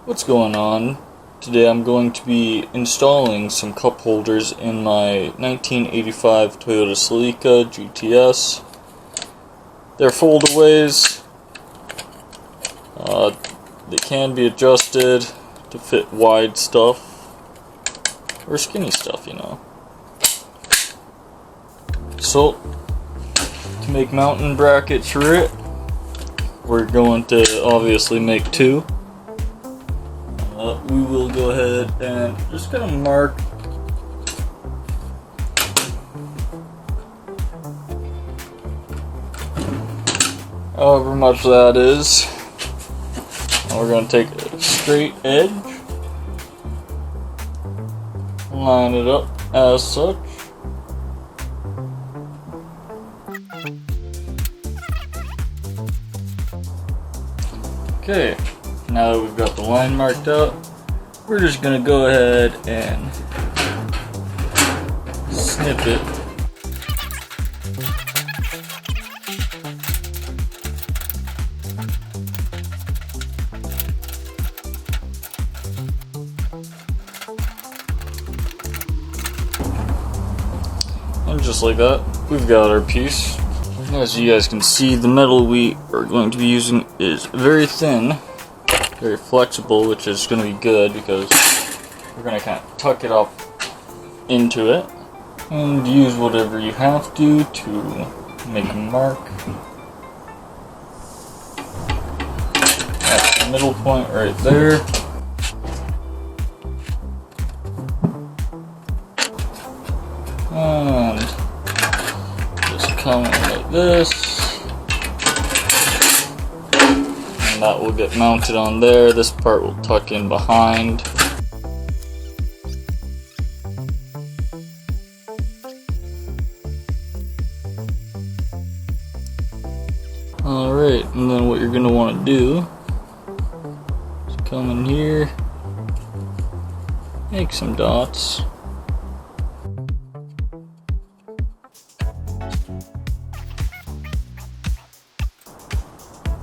What's going on? Today I'm going to be installing some cup holders in my 1985 Toyota Celica GTS. They're foldaways. They can be adjusted to fit wide stuff or skinny stuff, you know. So, to make mounting brackets for it, we're going to obviously make two. We will go ahead and just kind of mark however much that is. Now we're going to take a straight edge, line it up as such. Okay, now that we've got the line marked out, we're just going to go ahead and snip it. And just like that, we've got our piece. As you guys can see, the metal we are going to be using is very thin, very flexible, which is going to be good because we're going to kind of tuck it up into it and use whatever you have to make a mark. That's the middle point right there. And just come in like this. And that will get mounted on there. This part will tuck in behind. Alright, and then what you're going to want to do is come in here, make some dots.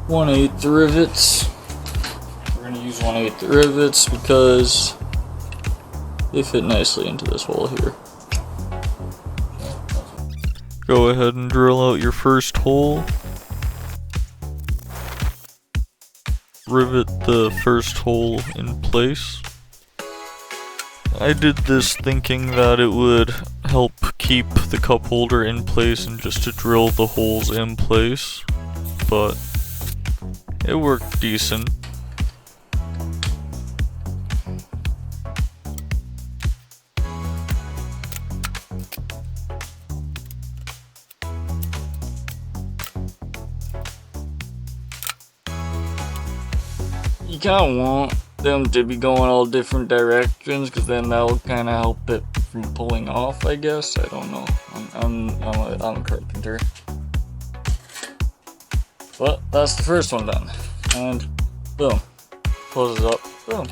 One-eighth rivets. We're going to use 1/8 rivets because they fit nicely into this hole here. Go ahead and drill out your first hole. Rivet the first hole in place. I did this thinking that it would help keep the cup holder in place and just to drill the holes in place, but it worked decent. You kind of want them to be going all different directions because then that'll kind of help it from pulling off, I guess. I don't know. I'm a carpenter. But that's the first one done. And boom. Close it up. Boom.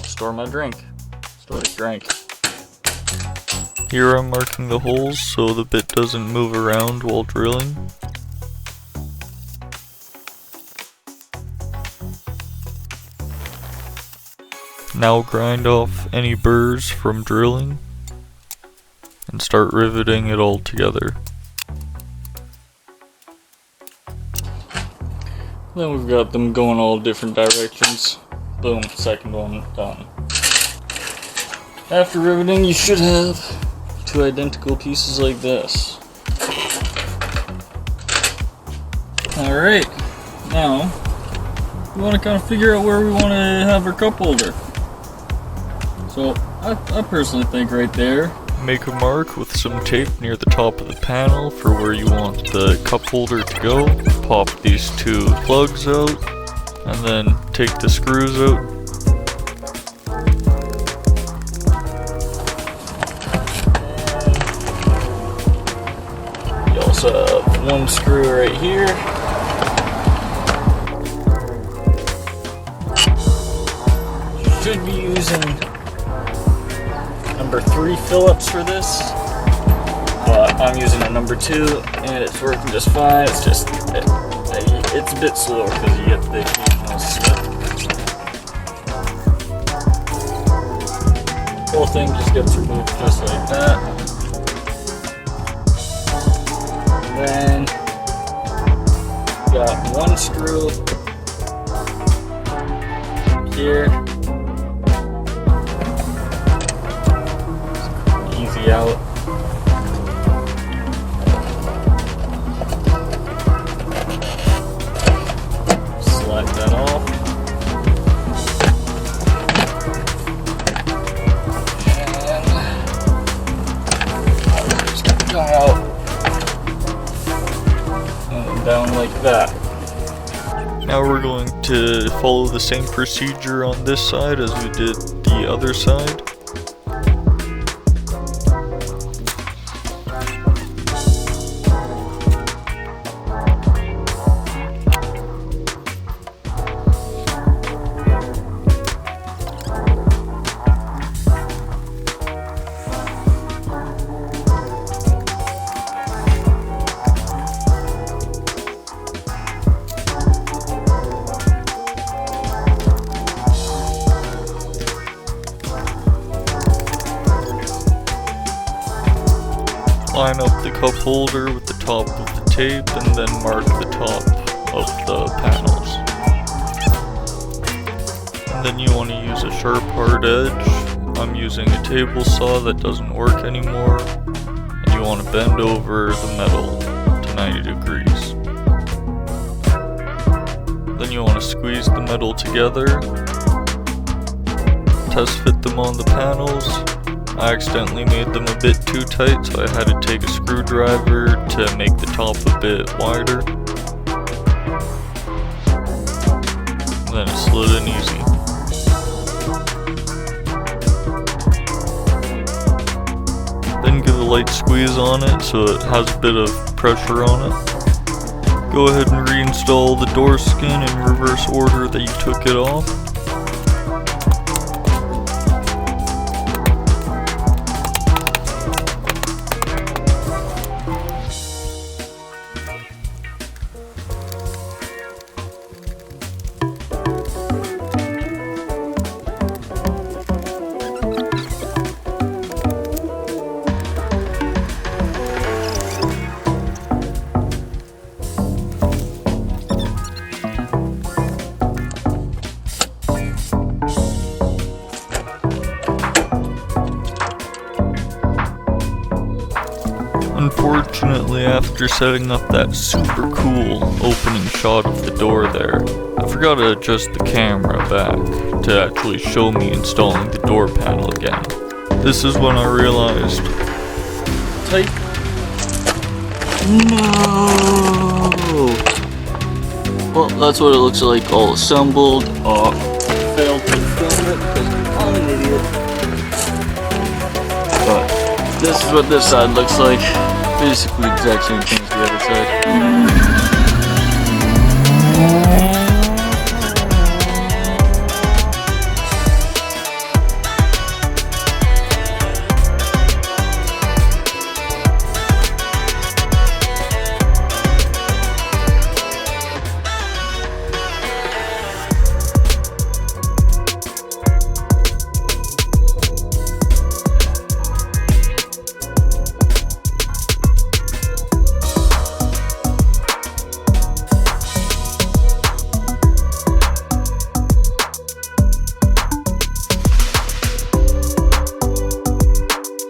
Store my drink. Store the drink. Here I'm marking the holes so the bit doesn't move around while drilling. Now grind off any burrs from drilling and start riveting it all together. Then we've got them going all different directions. Boom, second one done. After riveting, you should have two identical pieces like this. Alright, now we want to kind of figure out where we want to have our cup holder. So, I personally think right there. Make a mark with some tape near the top of the panel for where you want the cup holder to go. Pop these two plugs out, and then take the screws out. You also have one screw right here. You should be using number 3 Phillips for this, but I'm using a number 2 and it's working just fine. It's just it's a bit slower because you get the occasional slip. whole thing just gets removed just like that. Then got one screw here. Easy out. Slide that off. And just come out and down like that. Now we're going to follow the same procedure on this side as we did the other side. Line up the cup holder with the top of the tape and then mark the top of the panels. And then you want to use a sharp hard edge. I'm using a table saw that doesn't work anymore. And you want to bend over the metal to 90 degrees. Then you want to squeeze the metal together. Test fit them on the panels. I accidentally made them a bit too tight, so I had to take a screwdriver to make the top a bit wider. And then it slid in easy. Then give a light squeeze on it so it has a bit of pressure on it. Go ahead and reinstall the door skin in reverse order that you took it off. Unfortunately, after setting up that super cool opening shot of the door there, I forgot to adjust the camera back to actually show me installing the door panel again. This is when I realized... Tight. No! Well, that's what it looks like all assembled. Failed to film it because I'm an idiot. But this is what this side looks like. Basically the exact same thing as the other side.